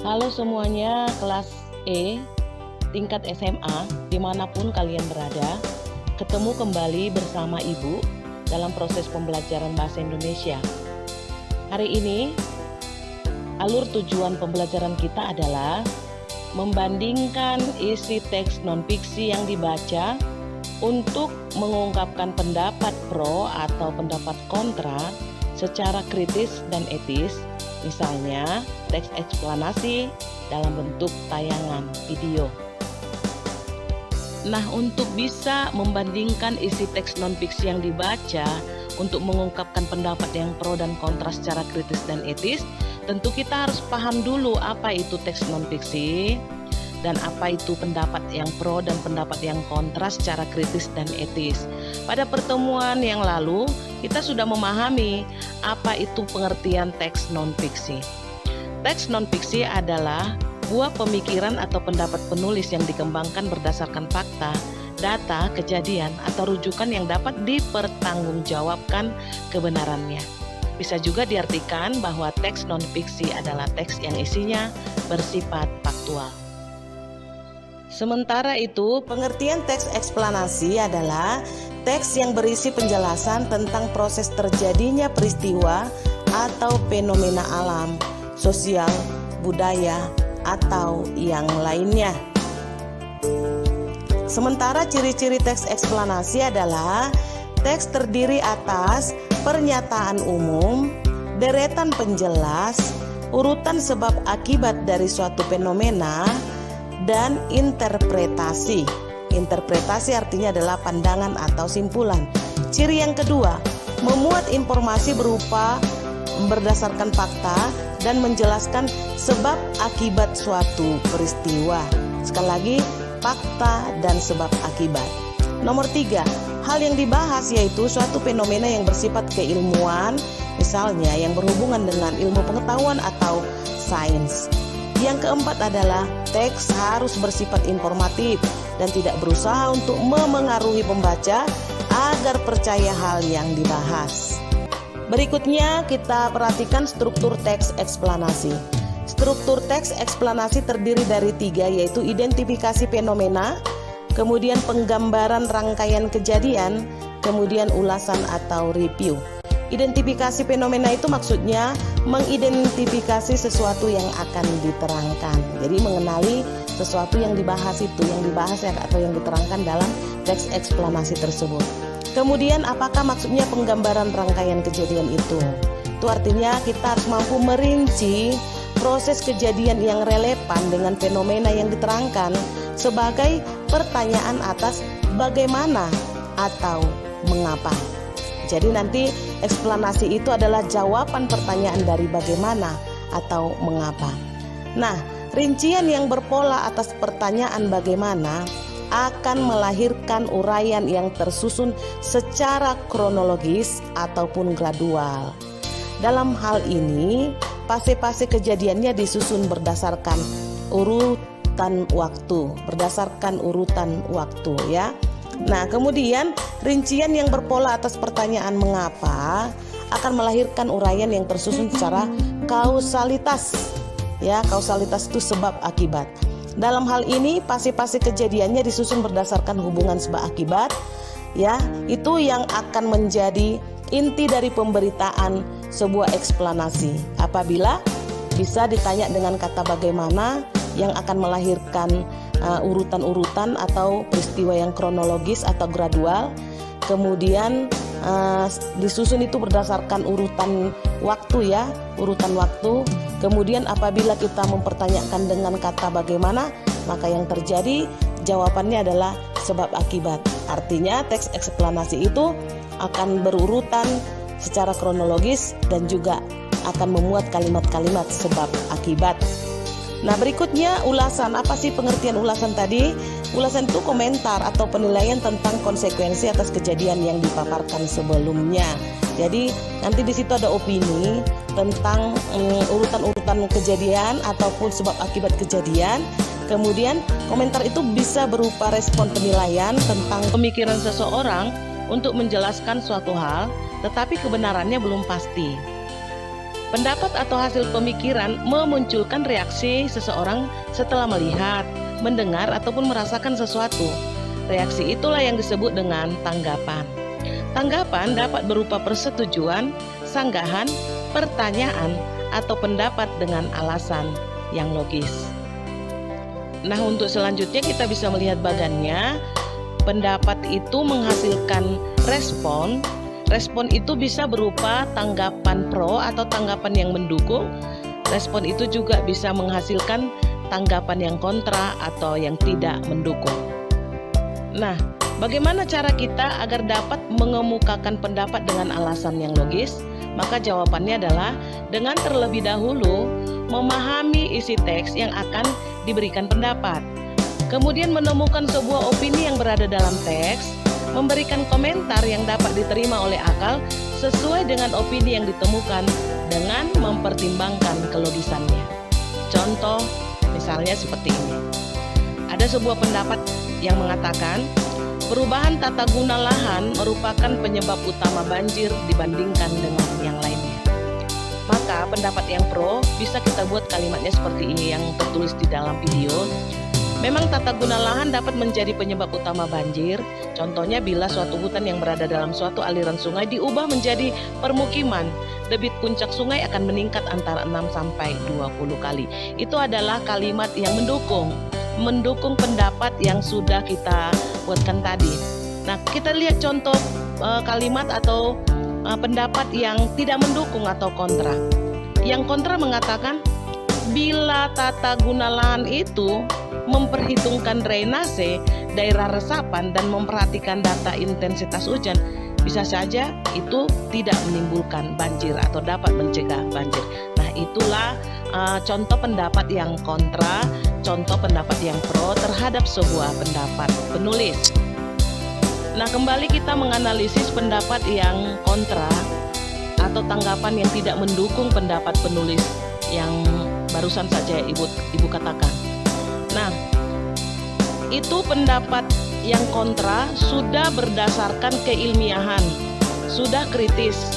Halo semuanya, kelas E, tingkat SMA, dimanapun kalian berada, ketemu kembali bersama Ibu dalam proses pembelajaran Bahasa Indonesia. Hari ini, alur tujuan pembelajaran kita adalah membandingkan isi teks non-fiksi yang dibaca untuk mengungkapkan pendapat pro atau pendapat kontra secara kritis dan etis. Misalnya, teks eksplanasi dalam bentuk tayangan video. Nah, untuk bisa membandingkan isi teks non-fiksi yang dibaca untuk mengungkapkan pendapat yang pro dan kontra secara kritis dan etis, tentu kita harus paham dulu apa itu teks non-fiksi dan apa itu pendapat yang pro dan pendapat yang kontra secara kritis dan etis. Pada pertemuan yang lalu, kita sudah memahami apa itu pengertian teks non-fiksi. Teks non-fiksi adalah buah pemikiran atau pendapat penulis yang dikembangkan berdasarkan fakta, data, kejadian, atau rujukan yang dapat dipertanggungjawabkan kebenarannya. Bisa juga diartikan bahwa teks non-fiksi adalah teks yang isinya bersifat faktual. Sementara itu, pengertian teks eksplanasi adalah teks yang berisi penjelasan tentang proses terjadinya peristiwa atau fenomena alam, sosial, budaya, atau yang lainnya. Sementara ciri-ciri teks eksplanasi adalah teks terdiri atas pernyataan umum, deretan penjelas, urutan sebab akibat dari suatu fenomena, dan interpretasi. Interpretasi artinya adalah pandangan atau simpulan. Ciri yang kedua, memuat informasi berupa berdasarkan fakta dan menjelaskan sebab akibat suatu peristiwa. Sekali lagi, fakta dan sebab akibat. Nomor 3, hal yang dibahas yaitu suatu fenomena yang bersifat keilmuan, misalnya yang berhubungan dengan ilmu pengetahuan atau sains. Yang keempat adalah teks harus bersifat informatif dan tidak berusaha untuk memengaruhi pembaca agar percaya hal yang dibahas. Berikutnya kita perhatikan struktur teks eksplanasi. Struktur teks eksplanasi terdiri dari 3, yaitu identifikasi fenomena, kemudian penggambaran rangkaian kejadian, kemudian ulasan atau review. Identifikasi fenomena itu maksudnya mengidentifikasi sesuatu yang akan diterangkan. Jadi mengenali sesuatu yang dibahas atau yang diterangkan dalam teks eksplanasi tersebut. Kemudian apakah maksudnya penggambaran rangkaian kejadian itu? Itu artinya kita harus mampu merinci proses kejadian yang relevan dengan fenomena yang diterangkan sebagai pertanyaan atas bagaimana atau mengapa. Jadi nanti eksplanasi itu adalah jawaban pertanyaan dari bagaimana atau mengapa. Nah, rincian yang berpola atas pertanyaan bagaimana akan melahirkan uraian yang tersusun secara kronologis ataupun gradual. Dalam hal ini, fase-fase kejadiannya disusun berdasarkan urutan waktu, ya. Nah, kemudian rincian yang berpola atas pertanyaan mengapa akan melahirkan uraian yang tersusun secara kausalitas. Ya, kausalitas itu sebab akibat. Dalam hal ini, fase-fase kejadiannya disusun berdasarkan hubungan sebab akibat. Ya, itu yang akan menjadi inti dari pemberitaan sebuah eksplanasi. Apabila bisa ditanya dengan kata bagaimana yang akan melahirkan urutan-urutan atau peristiwa yang kronologis atau gradual, kemudian disusun itu berdasarkan urutan waktu, ya, urutan waktu. Kemudian apabila kita mempertanyakan dengan kata bagaimana, maka yang terjadi jawabannya adalah sebab akibat. Artinya teks eksplanasi itu akan berurutan secara kronologis dan juga akan memuat kalimat-kalimat sebab akibat. Nah, berikutnya ulasan. Apa sih pengertian ulasan tadi? Ulasan itu komentar atau penilaian tentang konsekuensi atas kejadian yang dipaparkan sebelumnya. Jadi nanti di situ ada opini tentang urutan-urutan kejadian ataupun sebab akibat kejadian. Kemudian komentar itu bisa berupa respon penilaian tentang pemikiran seseorang untuk menjelaskan suatu hal, tetapi kebenarannya belum pasti. Pendapat atau hasil pemikiran memunculkan reaksi seseorang setelah melihat, mendengar, ataupun merasakan sesuatu. Reaksi itulah yang disebut dengan tanggapan. Tanggapan dapat berupa persetujuan, sanggahan, pertanyaan, atau pendapat dengan alasan yang logis. Nah, untuk selanjutnya kita bisa melihat bagannya. Pendapat itu menghasilkan respon. Respon itu bisa berupa tanggapan pro atau tanggapan yang mendukung. Respon itu juga bisa menghasilkan tanggapan yang kontra atau yang tidak mendukung. Nah, bagaimana cara kita agar dapat mengemukakan pendapat dengan alasan yang logis? Maka jawabannya adalah dengan terlebih dahulu memahami isi teks yang akan diberikan pendapat. Kemudian menemukan sebuah opini yang berada dalam teks, memberikan komentar yang dapat diterima oleh akal sesuai dengan opini yang ditemukan dengan mempertimbangkan kelogisannya. Contoh misalnya seperti ini. Ada sebuah pendapat yang mengatakan perubahan tata guna lahan merupakan penyebab utama banjir dibandingkan dengan yang lainnya. Maka pendapat yang pro bisa kita buat kalimatnya seperti ini yang tertulis di dalam video. Memang tata guna lahan dapat menjadi penyebab utama banjir. Contohnya bila suatu hutan yang berada dalam suatu aliran sungai diubah menjadi permukiman, debit puncak sungai akan meningkat antara 6 sampai 20 kali. Itu adalah kalimat yang mendukung pendapat yang sudah kita buatkan tadi. Nah, kita lihat contoh kalimat atau pendapat yang tidak mendukung atau kontra. Yang kontra mengatakan bila tata guna lahan itu memperhitungkan drainase, daerah resapan, dan memperhatikan data intensitas hujan, bisa saja itu tidak menimbulkan banjir atau dapat mencegah banjir. Nah, itulah contoh pendapat yang kontra, contoh pendapat yang pro terhadap sebuah pendapat penulis. Nah, kembali kita menganalisis pendapat yang kontra atau tanggapan yang tidak mendukung pendapat penulis yang barusan saja ibu katakan. Nah, itu pendapat yang kontra sudah berdasarkan keilmiahan, sudah kritis.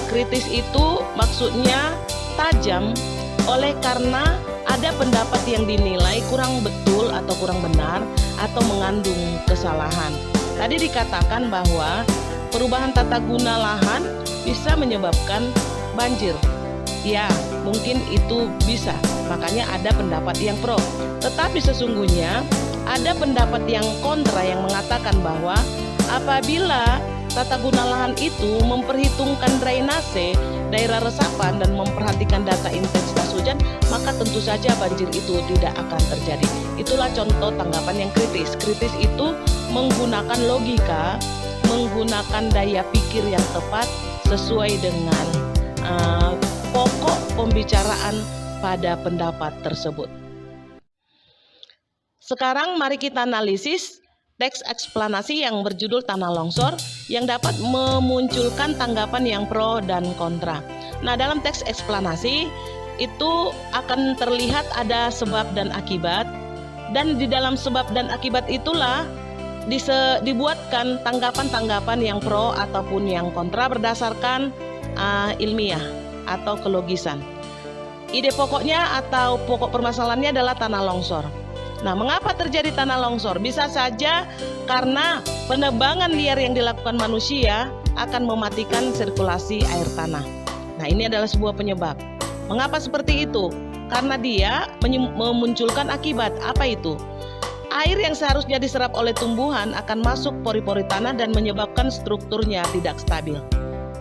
Kritis itu maksudnya tajam oleh karena ada pendapat yang dinilai kurang betul atau kurang benar atau mengandung kesalahan. Tadi dikatakan bahwa perubahan tata guna lahan bisa menyebabkan banjir. Ya, mungkin itu bisa. Makanya ada pendapat yang pro. Tetapi sesungguhnya ada pendapat yang kontra yang mengatakan bahwa apabila tata guna lahan itu memperhitungkan drainase, daerah resapan, dan memperhatikan data intensitas hujan, maka tentu saja banjir itu tidak akan terjadi. Itulah contoh tanggapan yang kritis. Kritis itu menggunakan logika, menggunakan daya pikir yang tepat sesuai dengan pokok pembicaraan pada pendapat tersebut. Sekarang mari kita analisis teks eksplanasi yang berjudul Tanah Longsor yang dapat memunculkan tanggapan yang pro dan kontra. Nah, dalam teks eksplanasi itu akan terlihat ada sebab dan akibat, dan di dalam sebab dan akibat itulah dibuatkan tanggapan-tanggapan yang pro ataupun yang kontra berdasarkan ilmiah atau kelogisan. Ide pokoknya atau pokok permasalahannya adalah tanah longsor. Nah, mengapa terjadi tanah longsor? Bisa saja karena penebangan liar yang dilakukan manusia akan mematikan sirkulasi air tanah. Nah, ini adalah sebuah penyebab. Mengapa seperti itu? Karena dia memunculkan akibat. Apa itu? Air yang seharusnya diserap oleh tumbuhan akan masuk pori-pori tanah dan menyebabkan strukturnya tidak stabil.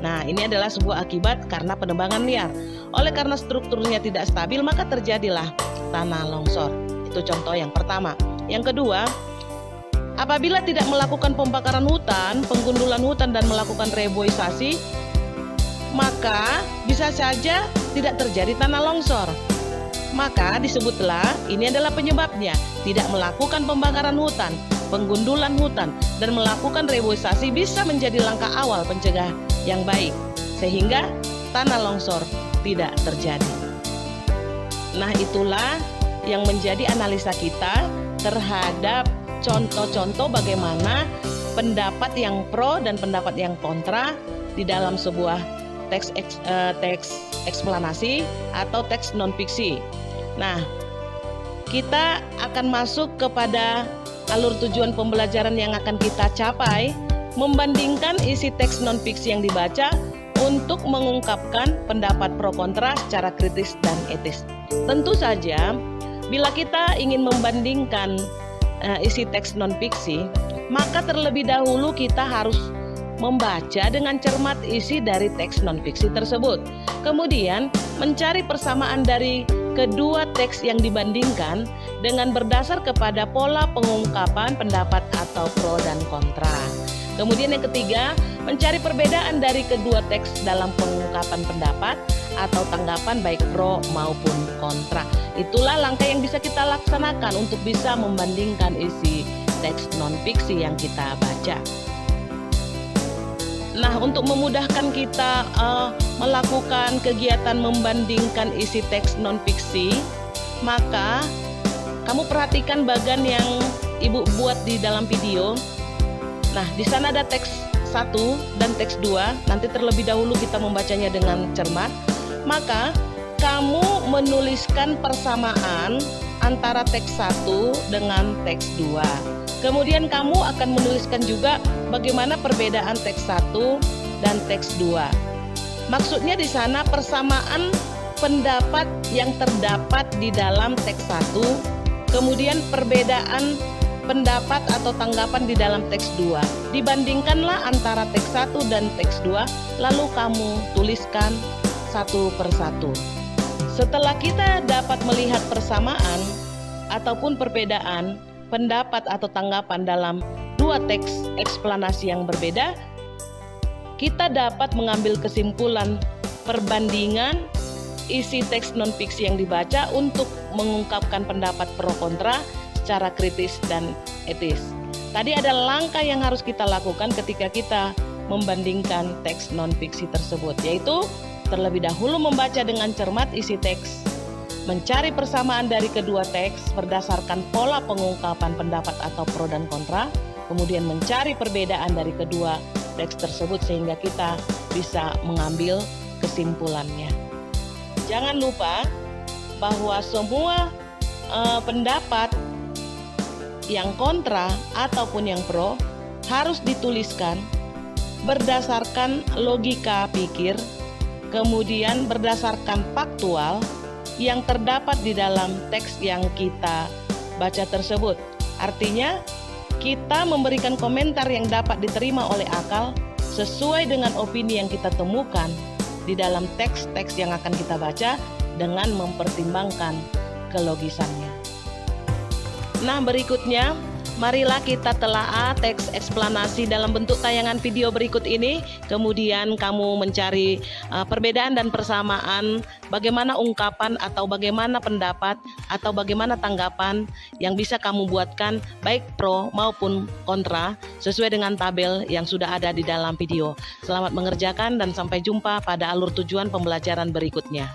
Nah, ini adalah sebuah akibat karena penebangan liar. Oleh karena strukturnya tidak stabil, maka terjadilah tanah longsor. Itu contoh yang pertama. Yang kedua, apabila tidak melakukan pembakaran hutan, penggundulan hutan, dan melakukan reboisasi, maka bisa saja tidak terjadi tanah longsor. Maka disebutlah ini adalah penyebabnya. Tidak melakukan pembakaran hutan, penggundulan hutan, dan melakukan reboisasi bisa menjadi langkah awal pencegah yang baik, sehingga tanah longsor tidak terjadi. Nah, itulah yang menjadi analisa kita terhadap contoh-contoh bagaimana pendapat yang pro dan pendapat yang kontra di dalam sebuah teks eksplanasi atau teks non-fiksi. Nah, kita akan masuk kepada alur tujuan pembelajaran yang akan kita capai, membandingkan isi teks non-fiksi yang dibaca untuk mengungkapkan pendapat pro kontra secara kritis dan etis. Tentu saja, bila kita ingin membandingkan isi teks non-fiksi, maka terlebih dahulu kita harus membaca dengan cermat isi dari teks non-fiksi tersebut. Kemudian mencari persamaan dari kedua teks yang dibandingkan dengan berdasar kepada pola pengungkapan pendapat atau pro dan kontra. Kemudian yang ketiga, mencari perbedaan dari kedua teks dalam pengungkapan pendapat atau tanggapan baik pro maupun kontra. Itulah langkah yang bisa kita laksanakan untuk bisa membandingkan isi teks non-fiksi yang kita baca. Nah, untuk memudahkan kita melakukan kegiatan membandingkan isi teks non-fiksi, maka kamu perhatikan bagan yang Ibu buat di dalam video. Nah, di sana ada teks 1 dan teks 2. Nanti terlebih dahulu kita membacanya dengan cermat. Maka kamu menuliskan persamaan antara teks 1 dengan teks 2. Kemudian kamu akan menuliskan juga bagaimana perbedaan teks 1 dan teks 2. Maksudnya di sana persamaan pendapat yang terdapat di dalam teks 1, kemudian perbedaan pendapat atau tanggapan di dalam teks 2. Dibandingkanlah antara teks 1 dan teks 2, lalu kamu tuliskan satu persatu. Setelah kita dapat melihat persamaan ataupun perbedaan pendapat atau tanggapan dalam dua teks eksplanasi yang berbeda, kita dapat mengambil kesimpulan perbandingan isi teks non-fiksi yang dibaca untuk mengungkapkan pendapat pro kontra secara kritis dan etis. Tadi ada langkah yang harus kita lakukan ketika kita membandingkan teks non-fiksi tersebut, yaitu terlebih dahulu membaca dengan cermat isi teks, mencari persamaan dari kedua teks berdasarkan pola pengungkapan pendapat atau pro dan kontra, kemudian mencari perbedaan dari kedua teks tersebut sehingga kita bisa mengambil kesimpulannya. Jangan lupa bahwa semua pendapat yang kontra ataupun yang pro harus dituliskan berdasarkan logika pikir, kemudian berdasarkan faktual yang terdapat di dalam teks yang kita baca tersebut. Artinya, kita memberikan komentar yang dapat diterima oleh akal sesuai dengan opini yang kita temukan di dalam teks-teks yang akan kita baca dengan mempertimbangkan kelogisannya. Nah, berikutnya marilah kita telaah teks eksplanasi dalam bentuk tayangan video berikut ini. Kemudian kamu mencari perbedaan dan persamaan, bagaimana ungkapan atau bagaimana pendapat atau bagaimana tanggapan yang bisa kamu buatkan baik pro maupun kontra sesuai dengan tabel yang sudah ada di dalam video. Selamat mengerjakan dan sampai jumpa pada alur tujuan pembelajaran berikutnya.